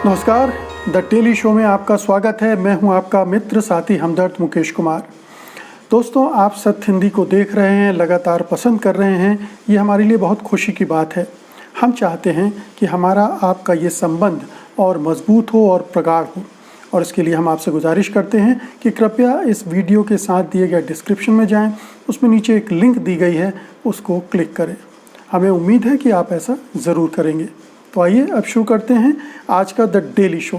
नमस्कार, the daily show में आपका स्वागत है। मैं हूं आपका मित्र साथी हमदर्द मुकेश कुमार। दोस्तों, आप सत्य हिंदी को देख रहे हैं, लगातार पसंद कर रहे हैं, ये हमारे लिए बहुत खुशी की बात है। हम चाहते हैं कि हमारा आपका ये संबंध और मजबूत हो और प्रगाढ़ हो, और इसके लिए हम आपसे गुजारिश करते हैं कि कृपया इस वीडियो के साथ दिए गए डिस्क्रिप्शन में जाएं, उसमें नीचे एक लिंक दी गई है, उसको क्लिक करें। हमें उम्मीद है कि आप ऐसा ज़रूर करेंगे। तो आइए अब शुरू करते हैं आज का द डेली शो।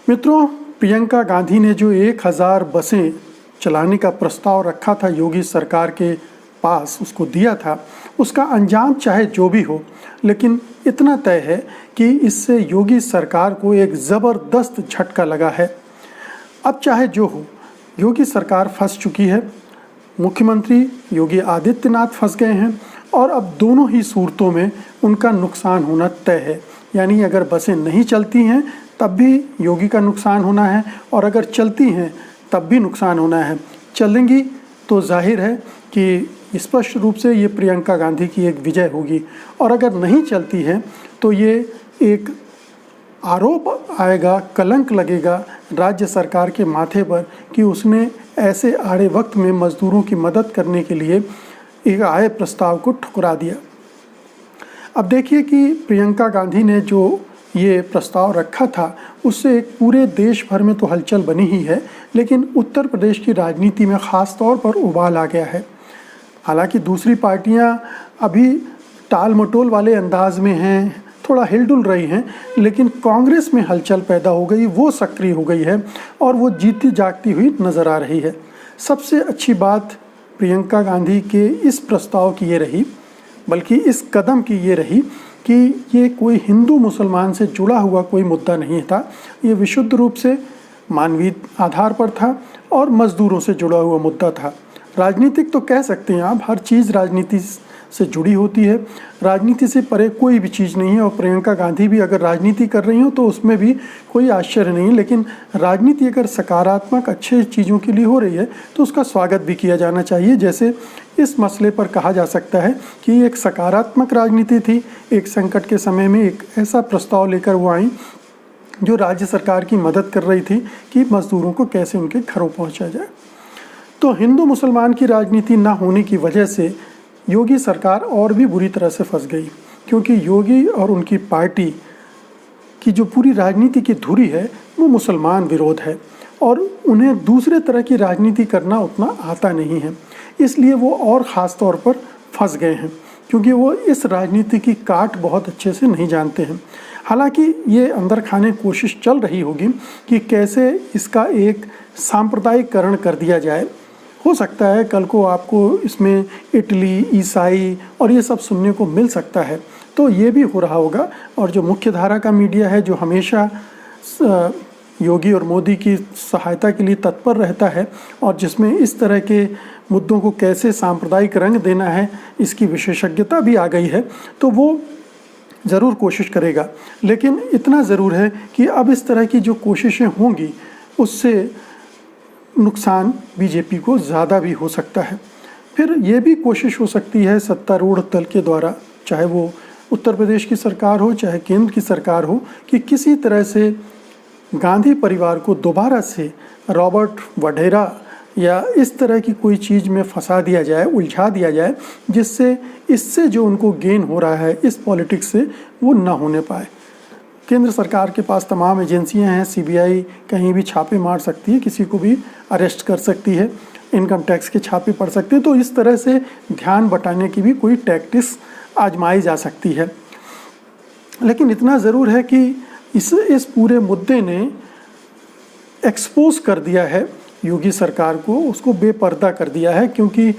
मित्रों, प्रियंका गांधी ने जो 1000 बसें चलाने का प्रस्ताव रखा था योगी सरकार के पास, उसको दिया था, उसका अंजाम चाहे जो भी हो, लेकिन इतना तय है कि इससे योगी सरकार को एक ज़बरदस्त झटका लगा है। अब चाहे जो हो, योगी सरकार फंस चुकी है। मुख्यमंत्री योगी आदित्यनाथ फंस गए हैं और अब दोनों ही सूरतों में उनका नुकसान होना तय है। यानी अगर बसें नहीं चलती हैं तब भी योगी का नुकसान होना है, और अगर चलती हैं तब भी नुकसान होना है। चलेंगी तो जाहिर है कि स्पष्ट रूप से ये प्रियंका गांधी की एक विजय होगी, और अगर नहीं चलती हैं तो ये एक आरोप आएगा, कलंक लगेगा राज्य सरकार के माथे पर कि उसने ऐसे आड़े वक्त में मजदूरों की मदद करने के लिए एक आए प्रस्ताव को ठुकरा दिया। अब देखिए कि प्रियंका गांधी ने जो ये प्रस्ताव रखा था उससे एक पूरे देश भर में तो हलचल बनी ही है, लेकिन उत्तर प्रदेश की राजनीति में ख़ास तौर पर उबाल आ गया है। हालांकि दूसरी पार्टियां अभी टाल मटोल वाले अंदाज में हैं, थोड़ा हिलडुल रही हैं, लेकिन कांग्रेस में हलचल पैदा हो गई, वो सक्रिय हो गई है और वो जीती जागती हुई नज़र आ रही है। सबसे अच्छी बात प्रियंका गांधी के इस प्रस्ताव की ये रही, बल्कि इस कदम की ये रही कि ये कोई हिंदू मुसलमान से जुड़ा हुआ कोई मुद्दा नहीं था। ये विशुद्ध रूप से मानवीय आधार पर था और मज़दूरों से जुड़ा हुआ मुद्दा था। राजनीतिक तो कह सकते हैं आप, हर चीज़ राजनीति से जुड़ी होती है, राजनीति से परे कोई भी चीज़ नहीं है। और प्रियंका गांधी भी अगर राजनीति कर रही हो तो उसमें भी कोई आश्चर्य नहीं, लेकिन राजनीति अगर सकारात्मक अच्छे चीज़ों के लिए हो रही है तो उसका स्वागत भी किया जाना चाहिए। जैसे इस मसले पर कहा जा सकता है कि एक सकारात्मक राजनीति थी। एक संकट के समय में एक ऐसा प्रस्ताव लेकर वो आई जो राज्य सरकार की मदद कर रही थी कि मज़दूरों को कैसे उनके घरों पहुँचा जाए। तो हिंदू मुसलमान की राजनीति ना होने की वजह से योगी सरकार और भी बुरी तरह से फंस गई, क्योंकि योगी और उनकी पार्टी की जो पूरी राजनीति की धुरी है वो मुसलमान विरोध है, और उन्हें दूसरे तरह की राजनीति करना उतना आता नहीं है। इसलिए वो और ख़ास तौर पर फंस गए हैं, क्योंकि वो इस राजनीति की काट बहुत अच्छे से नहीं जानते हैं। हालांकि ये अंदर खाने कोशिश चल रही होगी कि कैसे इसका एक सांप्रदायिकरण कर दिया जाए। हो सकता है कल को आपको इसमें इटली, ईसाई और ये सब सुनने को मिल सकता है, तो ये भी हो रहा होगा। और जो मुख्य धारा का मीडिया है, जो हमेशा योगी और मोदी की सहायता के लिए तत्पर रहता है और जिसमें इस तरह के मुद्दों को कैसे सांप्रदायिक रंग देना है इसकी विशेषज्ञता भी आ गई है, तो वो ज़रूर कोशिश करेगा। लेकिन इतना ज़रूर है कि अब इस तरह की जो कोशिशें होंगी उससे नुकसान बीजेपी को ज़्यादा भी हो सकता है। फिर ये भी कोशिश हो सकती है सत्तारूढ़ दल के द्वारा, चाहे वो उत्तर प्रदेश की सरकार हो चाहे केंद्र की सरकार हो, कि किसी तरह से गांधी परिवार को दोबारा से रॉबर्ट वढेरा या इस तरह की कोई चीज़ में फंसा दिया जाए, उलझा दिया जाए, जिससे इससे जो उनको गेन हो रहा है इस पॉलिटिक्स से वो ना होने पाए। केंद्र सरकार के पास तमाम एजेंसियां हैं, सीबीआई कहीं भी छापे मार सकती है, किसी को भी अरेस्ट कर सकती है, इनकम टैक्स के छापे पड़ सकते हैं, तो इस तरह से ध्यान बटाने की भी कोई टैक्टिक्स आजमाई जा सकती है। लेकिन इतना ज़रूर है कि इस पूरे मुद्दे ने एक्सपोज कर दिया है योगी सरकार को, उसको बेपर्दा कर दिया है, क्योंकि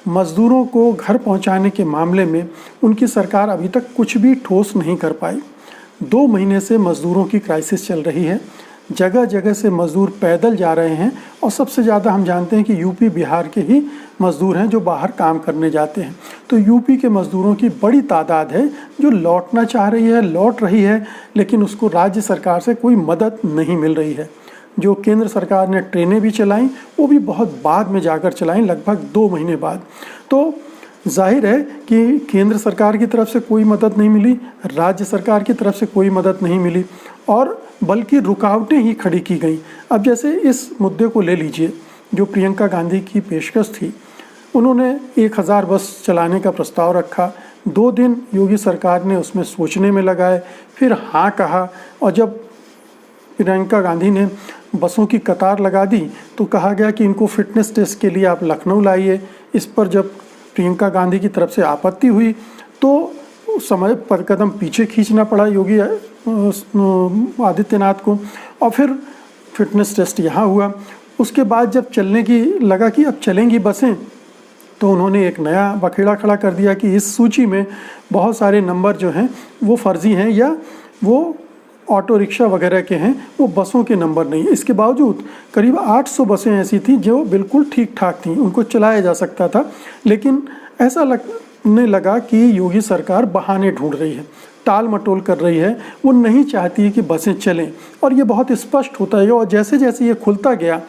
मज़दूरों को घर पहुंचाने के मामले में उनकी सरकार अभी तक कुछ भी ठोस नहीं कर पाई। 2 महीने से मज़दूरों की क्राइसिस चल रही है, जगह जगह से मज़दूर पैदल जा रहे हैं, और सबसे ज़्यादा हम जानते हैं कि यूपी बिहार के ही मज़दूर हैं जो बाहर काम करने जाते हैं। तो यूपी के मज़दूरों की बड़ी तादाद है जो लौटना चाह रही है, लौट रही है, लेकिन उसको राज्य सरकार से कोई मदद नहीं मिल रही है। जो केंद्र सरकार ने ट्रेनें भी चलाईं वो भी बहुत बाद में जाकर चलाईं, लगभग 2 महीने बाद। तो जाहिर है कि केंद्र सरकार की तरफ से कोई मदद नहीं मिली, राज्य सरकार की तरफ से कोई मदद नहीं मिली, और बल्कि रुकावटें ही खड़ी की गई। अब जैसे इस मुद्दे को ले लीजिए, जो प्रियंका गांधी की पेशकश थी, उन्होंने 1000 बस चलाने का प्रस्ताव रखा। 2 दिन योगी सरकार ने उसमें सोचने में लगाए, फिर हाँ कहा, और जब प्रियंका गांधी ने बसों की कतार लगा दी तो कहा गया कि इनको फिटनेस टेस्ट के लिए आप लखनऊ लाइए। इस पर जब प्रियंका गांधी की तरफ से आपत्ति हुई तो उस समय पर कदम पीछे खींचना पड़ा योगी आदित्यनाथ को, और फिर फिटनेस टेस्ट यहाँ हुआ। उसके बाद जब चलने की लगा कि अब चलेंगी बसें, तो उन्होंने एक नया बखेड़ा खड़ा कर दिया कि इस सूची में बहुत सारे नंबर जो हैं वो फर्जी हैं या वो ऑटो रिक्शा वगैरह के हैं, वो बसों के नंबर नहीं। इसके बावजूद करीब 800 बसें ऐसी थी जो बिल्कुल ठीक ठाक थी, उनको चलाया जा सकता था। लेकिन ऐसा लगने लगा कि योगी सरकार बहाने ढूंढ रही है, टाल मटोल कर रही है, वो नहीं चाहती कि बसें चलें। और ये बहुत स्पष्ट होता है, और जैसे जैसे ये खुलता गया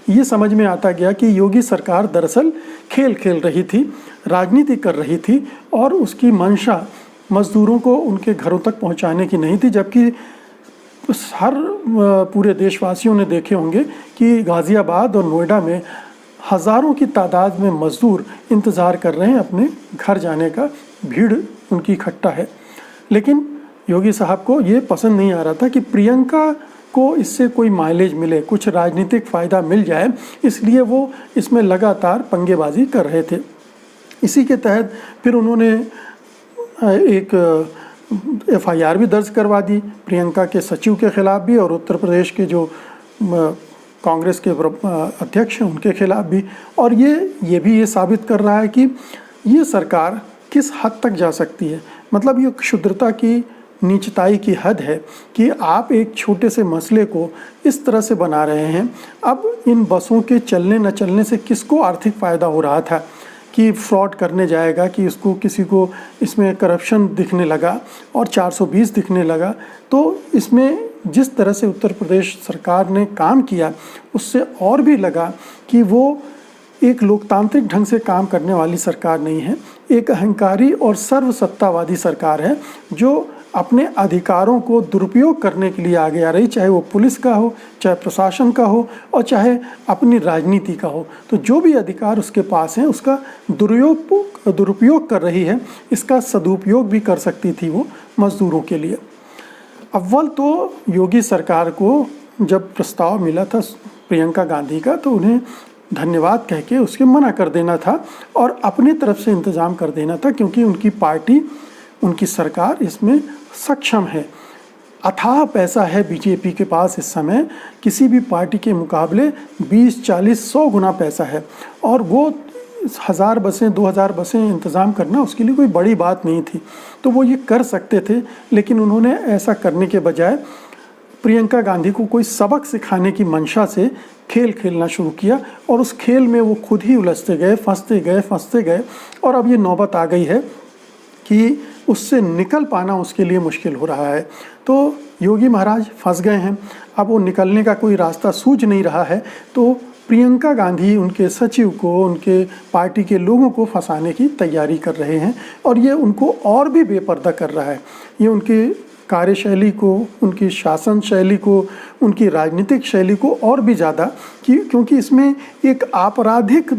ये समझ में आता गया कि योगी सरकार दरअसल खेल खेल रही थी, राजनीति कर रही थी, और उसकी मंशा मजदूरों को उनके घरों तक पहुंचाने की नहीं थी। जबकि हर पूरे देशवासियों ने देखे होंगे कि गाज़ियाबाद और नोएडा में हज़ारों की तादाद में मज़दूर इंतज़ार कर रहे हैं अपने घर जाने का, भीड़ उनकी इकट्ठा है। लेकिन योगी साहब को ये पसंद नहीं आ रहा था कि प्रियंका को इससे कोई माइलेज मिले, कुछ राजनीतिक फ़ायदा मिल जाए, इसलिए वो इसमें लगातार पंगेबाजी कर रहे थे। इसी के तहत फिर उन्होंने एक FIR भी दर्ज करवा दी प्रियंका के सचिव के खिलाफ भी, और उत्तर प्रदेश के जो कांग्रेस के अध्यक्ष हैं उनके खिलाफ भी। और ये भी ये साबित कर रहा है कि ये सरकार किस हद तक जा सकती है। मतलब ये क्षुद्रता की, नीचताई की हद है कि आप एक छोटे से मसले को इस तरह से बना रहे हैं। अब इन बसों के चलने न चलने से किसको आर्थिक फ़ायदा हो रहा था कि फ्रॉड करने जाएगा, कि इसको किसी को इसमें करप्शन दिखने लगा और 420 दिखने लगा। तो इसमें जिस तरह से उत्तर प्रदेश सरकार ने काम किया उससे और भी लगा कि वो एक लोकतांत्रिक ढंग से काम करने वाली सरकार नहीं है, एक अहंकारी और सर्वसत्तावादी सरकार है जो अपने अधिकारों को दुरुपयोग करने के लिए आगे आ रही, चाहे वो पुलिस का हो, चाहे प्रशासन का हो, और चाहे अपनी राजनीति का हो। तो जो भी अधिकार उसके पास है उसका दुरुपयोग कर रही है। इसका सदुपयोग भी कर सकती थी वो मज़दूरों के लिए। अव्वल तो योगी सरकार को जब प्रस्ताव मिला था प्रियंका गांधी का, तो उन्हें धन्यवाद कह के उसके मना कर देना था और अपनी तरफ से इंतज़ाम कर देना था, क्योंकि उनकी पार्टी, उनकी सरकार इसमें सक्षम है। अथाह पैसा है बीजेपी के पास इस समय, किसी भी पार्टी के मुकाबले 20, 40, 100 गुना पैसा है, और वो 1000 बसें, 2000 बसें इंतज़ाम करना उसके लिए कोई बड़ी बात नहीं थी। तो वो ये कर सकते थे, लेकिन उन्होंने ऐसा करने के बजाय प्रियंका गांधी को कोई सबक सिखाने की मंशा से खेल खेलना शुरू किया, और उस खेल में वो खुद ही उलझते गए, फंसते गए, और अब ये नौबत आ गई है कि उससे निकल पाना उसके लिए मुश्किल हो रहा है। तो योगी महाराज फंस गए हैं, अब वो निकलने का कोई रास्ता सूझ नहीं रहा है। तो प्रियंका गांधी उनके सचिव को, उनके पार्टी के लोगों को फंसाने की तैयारी कर रहे हैं, और ये उनको और भी बेपर्दा कर रहा है। ये उनकी कार्यशैली को, उनकी शासन शैली को, उनकी राजनीतिक शैली को और भी ज़्यादा, क्योंकि इसमें एक आपराधिक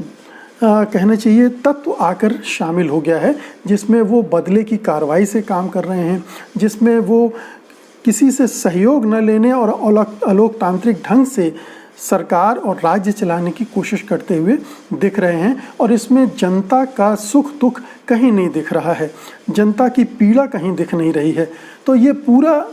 कहना चाहिए तत्व आकर शामिल हो गया है, जिसमें वो बदले की कार्रवाई से काम कर रहे हैं, जिसमें वो किसी से सहयोग न लेने और अलोकतांत्रिक ढंग से सरकार और राज्य चलाने की कोशिश करते हुए दिख रहे हैं। और इसमें जनता का सुख दुख कहीं नहीं दिख रहा है, जनता की पीड़ा कहीं दिख नहीं रही है। तो ये पूरा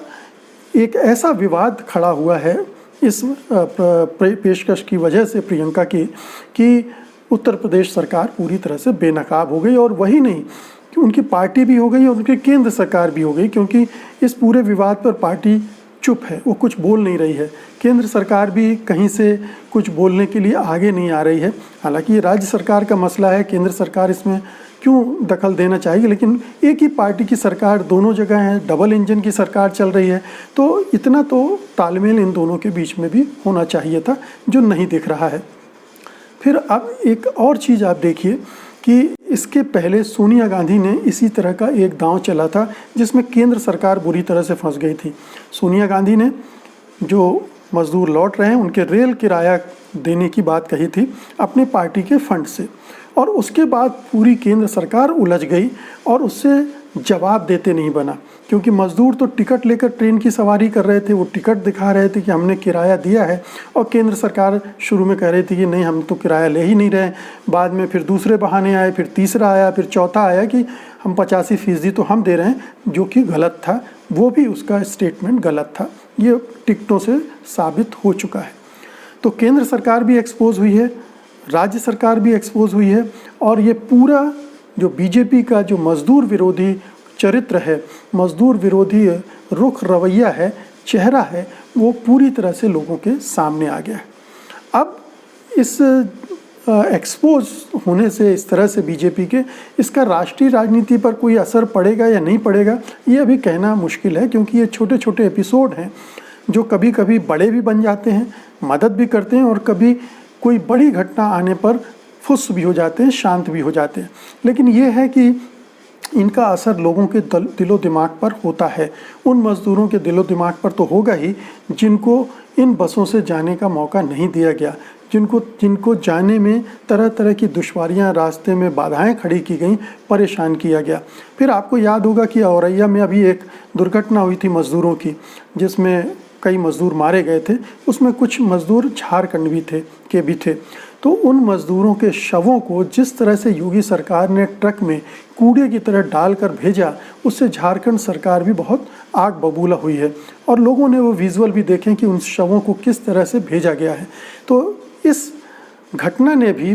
एक ऐसा विवाद खड़ा हुआ है इस पेशकश की वजह से प्रियंका की, कि उत्तर प्रदेश सरकार पूरी तरह से बेनकाब हो गई। और वही नहीं कि उनकी पार्टी भी हो गई और उनकी केंद्र सरकार भी हो गई, क्योंकि इस पूरे विवाद पर पार्टी चुप है, वो कुछ बोल नहीं रही है। केंद्र सरकार भी कहीं से कुछ बोलने के लिए आगे नहीं आ रही है। हालांकि ये राज्य सरकार का मसला है, केंद्र सरकार इसमें क्यों दखल देना चाहिए, लेकिन एक ही पार्टी की सरकार दोनों जगह है, डबल इंजन की सरकार चल रही है, तो इतना तो तालमेल इन दोनों के बीच में भी होना चाहिए था, जो नहीं दिख रहा है। फिर अब एक और चीज़ आप देखिए कि इसके पहले सोनिया गांधी ने इसी तरह का एक दांव चला था, जिसमें केंद्र सरकार बुरी तरह से फंस गई थी। सोनिया गांधी ने जो मज़दूर लौट रहे हैं उनके रेल किराया देने की बात कही थी अपनी पार्टी के फंड से, और उसके बाद पूरी केंद्र सरकार उलझ गई और उससे जवाब देते नहीं बना, क्योंकि मज़दूर तो टिकट लेकर ट्रेन की सवारी कर रहे थे, वो टिकट दिखा रहे थे कि हमने किराया दिया है, और केंद्र सरकार शुरू में कह रही थी कि नहीं हम तो किराया ले ही नहीं रहे। बाद में फिर दूसरे बहाने आए, फिर तीसरा आया, फिर चौथा आया कि हम 85% तो हम दे रहे हैं, जो कि गलत था। वो भी उसका स्टेटमेंट गलत था, ये टिकटों से साबित हो चुका है। तो केंद्र सरकार भी एक्सपोज हुई है, राज्य सरकार भी एक्सपोज हुई है, और ये पूरा जो बीजेपी का जो मज़दूर विरोधी चरित्र है, मज़दूर विरोधी रुख रवैया है, चेहरा है, वो पूरी तरह से लोगों के सामने आ गया है। अब इस एक्सपोज होने से इस तरह से बीजेपी के, इसका राष्ट्रीय राजनीति पर कोई असर पड़ेगा या नहीं पड़ेगा ये अभी कहना मुश्किल है, क्योंकि ये छोटे छोटे एपिसोड हैं जो कभी कभी बड़े भी बन जाते हैं, मदद भी करते हैं, और कभी कोई बड़ी घटना आने पर फुस भी हो जाते हैं, शांत भी हो जाते हैं। लेकिन ये है कि इनका असर लोगों के दिलो दिमाग पर होता है। उन मज़दूरों के दिलो दिमाग पर तो होगा ही जिनको इन बसों से जाने का मौका नहीं दिया गया, जिनको जाने में तरह तरह की दुश्वारियां, रास्ते में बाधाएं खड़ी की गई, परेशान किया गया। फिर आपको याद होगा कि औरैया में अभी एक दुर्घटना हुई थी मज़दूरों की, जिसमें कई मज़दूर मारे गए थे, उसमें कुछ मज़दूर झारखंड भी थे। तो उन मज़दूरों के शवों को जिस तरह से योगी सरकार ने ट्रक में कूड़े की तरह डालकर भेजा, उससे झारखंड सरकार भी बहुत आग बबूला हुई है, और लोगों ने वो विजुअल भी देखे कि उन शवों को किस तरह से भेजा गया है। तो इस घटना ने भी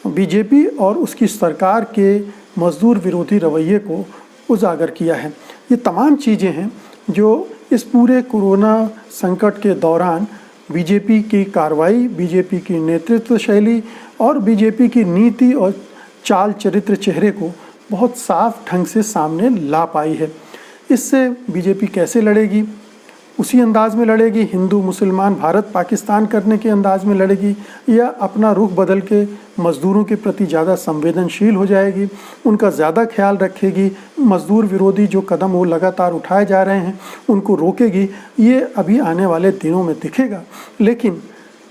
बीजेपी और उसकी सरकार के मज़दूर विरोधी रवैये को उजागर किया है। ये तमाम चीज़ें हैं जो इस पूरे कोरोना संकट के दौरान बीजेपी की कार्रवाई, बीजेपी की नेतृत्व शैली और बीजेपी की नीति और चाल चरित्र चेहरे को बहुत साफ ढंग से सामने ला पाई है। इससे बीजेपी कैसे लड़ेगी? उसी अंदाज में लड़ेगी, हिंदू मुसलमान भारत पाकिस्तान करने के अंदाज में लड़ेगी, या अपना रुख बदल के मज़दूरों के प्रति ज़्यादा संवेदनशील हो जाएगी, उनका ज़्यादा ख्याल रखेगी, मज़दूर विरोधी जो कदम वो लगातार उठाए जा रहे हैं उनको रोकेगी? ये अभी आने वाले दिनों में दिखेगा। लेकिन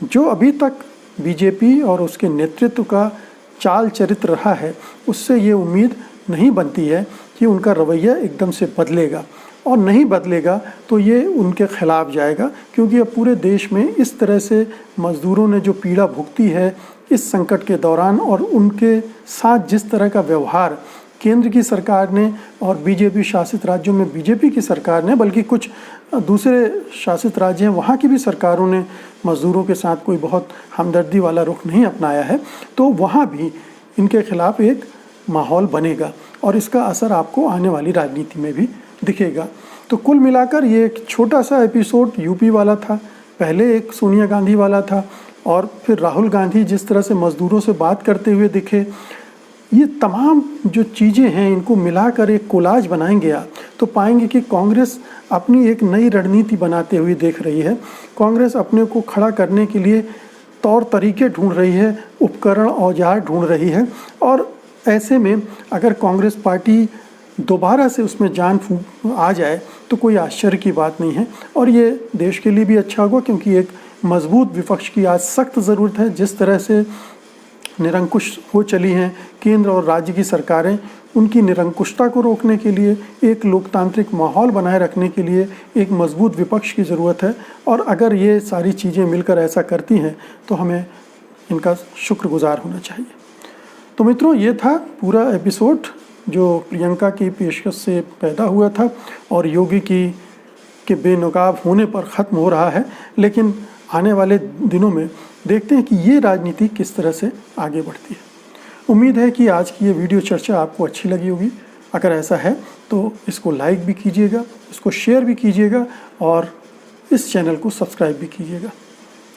जो अभी तक बीजेपी और उसके नेतृत्व का चाल चरित्र रहा है, उससे ये उम्मीद नहीं बनती है कि उनका रवैया एकदम से बदलेगा, और नहीं बदलेगा तो ये उनके खिलाफ जाएगा, क्योंकि अब पूरे देश में इस तरह से मज़दूरों ने जो पीड़ा भुगती है इस संकट के दौरान, और उनके साथ जिस तरह का व्यवहार केंद्र की सरकार ने और बीजेपी शासित राज्यों में बीजेपी की सरकार ने, बल्कि कुछ दूसरे शासित राज्य हैं वहाँ की भी सरकारों ने मज़दूरों के साथ कोई बहुत हमदर्दी वाला रुख नहीं अपनाया है, तो वहाँ भी इनके खिलाफ एक माहौल बनेगा, और इसका असर आपको आने वाली राजनीति में भी दिखेगा। तो कुल मिलाकर ये एक छोटा सा एपिसोड यूपी वाला था, पहले एक सोनिया गांधी वाला था, और फिर राहुल गांधी जिस तरह से मज़दूरों से बात करते हुए दिखे, ये तमाम जो चीज़ें हैं इनको मिलाकर एक कोलाज बनाएंगे आप तो पाएंगे कि कांग्रेस अपनी एक नई रणनीति बनाते हुए देख रही है। कांग्रेस अपने को खड़ा करने के लिए तौर तरीके ढूंढ रही है, उपकरण औजार ढूंढ रही है, और ऐसे में अगर कांग्रेस पार्टी दोबारा से उसमें जान फूंक आ जाए तो कोई आश्चर्य की बात नहीं है, और ये देश के लिए भी अच्छा होगा, क्योंकि एक मजबूत विपक्ष की आज सख्त ज़रूरत है। जिस तरह से निरंकुश हो चली हैं केंद्र और राज्य की सरकारें, उनकी निरंकुशता को रोकने के लिए, एक लोकतांत्रिक माहौल बनाए रखने के लिए एक मजबूत विपक्ष की ज़रूरत है, और अगर ये सारी चीज़ें मिलकर ऐसा करती हैं तो हमें इनका शुक्रगुजार होना चाहिए। तो मित्रों, ये था पूरा एपिसोड जो प्रियंका की पेशकश से पैदा हुआ था और योगी के बेनकाब होने पर ख़त्म हो रहा है। लेकिन आने वाले दिनों में देखते हैं कि ये राजनीति किस तरह से आगे बढ़ती है। उम्मीद है कि आज की ये वीडियो चर्चा आपको अच्छी लगी होगी। अगर ऐसा है तो इसको लाइक भी कीजिएगा, इसको शेयर भी कीजिएगा, और इस चैनल को सब्सक्राइब भी कीजिएगा।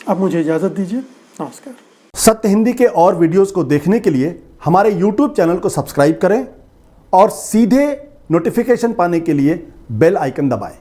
अब मुझे इजाज़त दीजिए, नमस्कार। सत्य हिंदी के और वीडियोस को देखने के लिए हमारे YouTube चैनल को सब्सक्राइब करें और सीधे नोटिफिकेशन पाने के लिए बेल आइकन दबाएं।